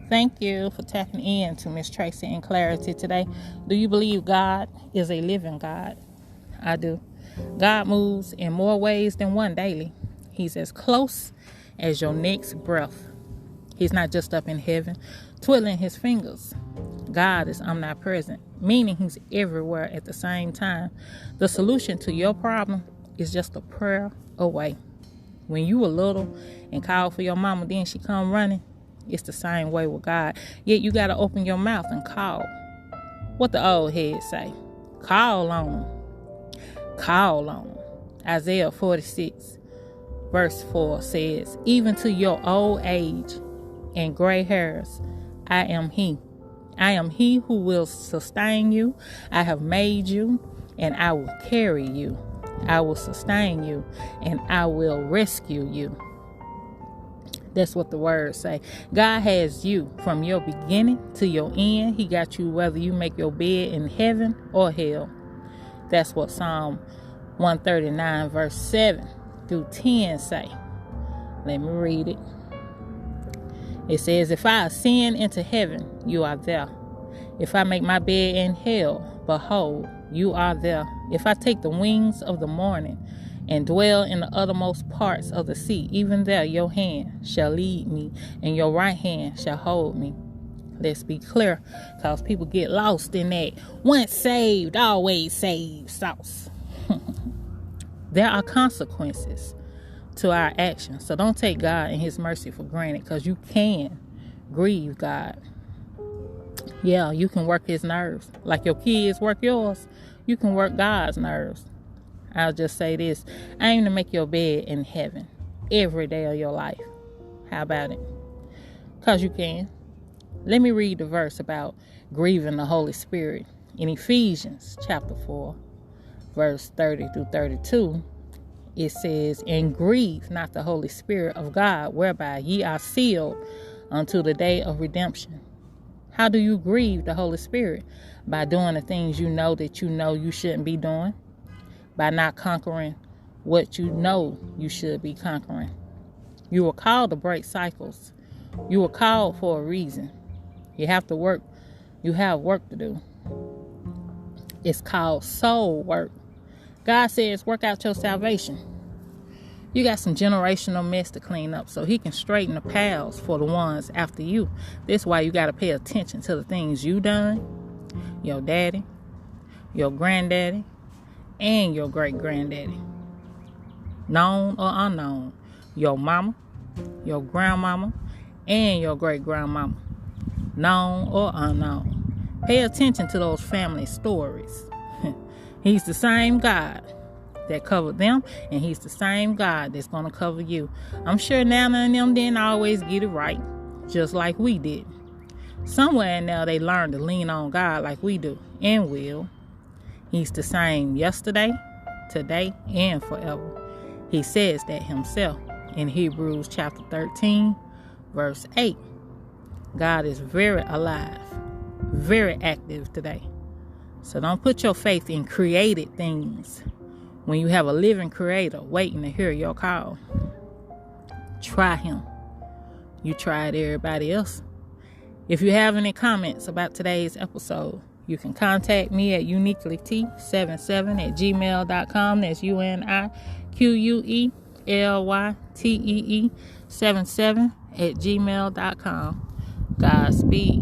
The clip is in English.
Thank you for tapping in to Miss Tracy and Clarity today. Do you believe God is a living God? I do. God moves in more ways than one daily. He's as close as your next breath. He's not just up in heaven, twiddling his fingers. God is omnipresent, meaning he's everywhere at the same time. The solution to your problem is just a prayer away. When you were little and called for your mama, then she come running. It's the same way with God. Yet you got to open your mouth and call. What the old heads say. Call on him. Call on him. Isaiah 46 verse 4 says, even to your old age and gray hairs, I am he. I am he who will sustain you. I have made you, and I will carry you. I will sustain you, and I will rescue you. That's what the words say. God has you from your beginning to your end. He got you whether you make your bed in heaven or hell. That's what Psalm 139 verse 7 through 10 say. Let me read it. It says, if I ascend into heaven, you are there. If I make my bed in hell, behold, you are there. If I take the wings of the morning and dwell in the uttermost parts of the sea, even there your hand shall lead me, and your right hand shall hold me. Let's be clear, because people get lost in that once saved, always saved sauce. There are consequences to our actions. So don't take God and his mercy for granted, because you can grieve God. Yeah, you can work his nerves. Like your kids work yours, you can work God's nerves. I'll just say this. Aim to make your bed in heaven every day of your life. How about it? Because you can. Let me read the verse about grieving the Holy Spirit. In Ephesians chapter 4, verse 30 through 32, it says, and grieve not the Holy Spirit of God, whereby ye are sealed unto the day of redemption. How do you grieve the Holy Spirit? By doing the things you know you shouldn't be doing. By not conquering what you know you should be conquering. You were called to break cycles. You were called for a reason. You have to work. You have work to do. It's called soul work. God says, work out your salvation. You got some generational mess to clean up so he can straighten the paths for the ones after you. That's why you got to pay attention to the things you done, your daddy, your granddaddy, and your great-granddaddy. Known or unknown. Your mama, your grandmama, and your great-grandmama. Known or unknown. Pay attention to those family stories. He's the same God that covered them, and he's the same God that's going to cover you. I'm sure Nana and them didn't always get it right, just like we did. Somewhere in there they learned to lean on God like we do, and will. He's the same yesterday, today, and forever. He says that himself in Hebrews chapter 13, verse 8. God is very alive, very active today. So don't put your faith in created things when you have a living creator waiting to hear your call. Try him. You tried everybody else. If you have any comments about today's episode, you can contact me at uniquelyt77@gmail.com. That's UNIQUELYTEE77@gmail.com. Godspeed.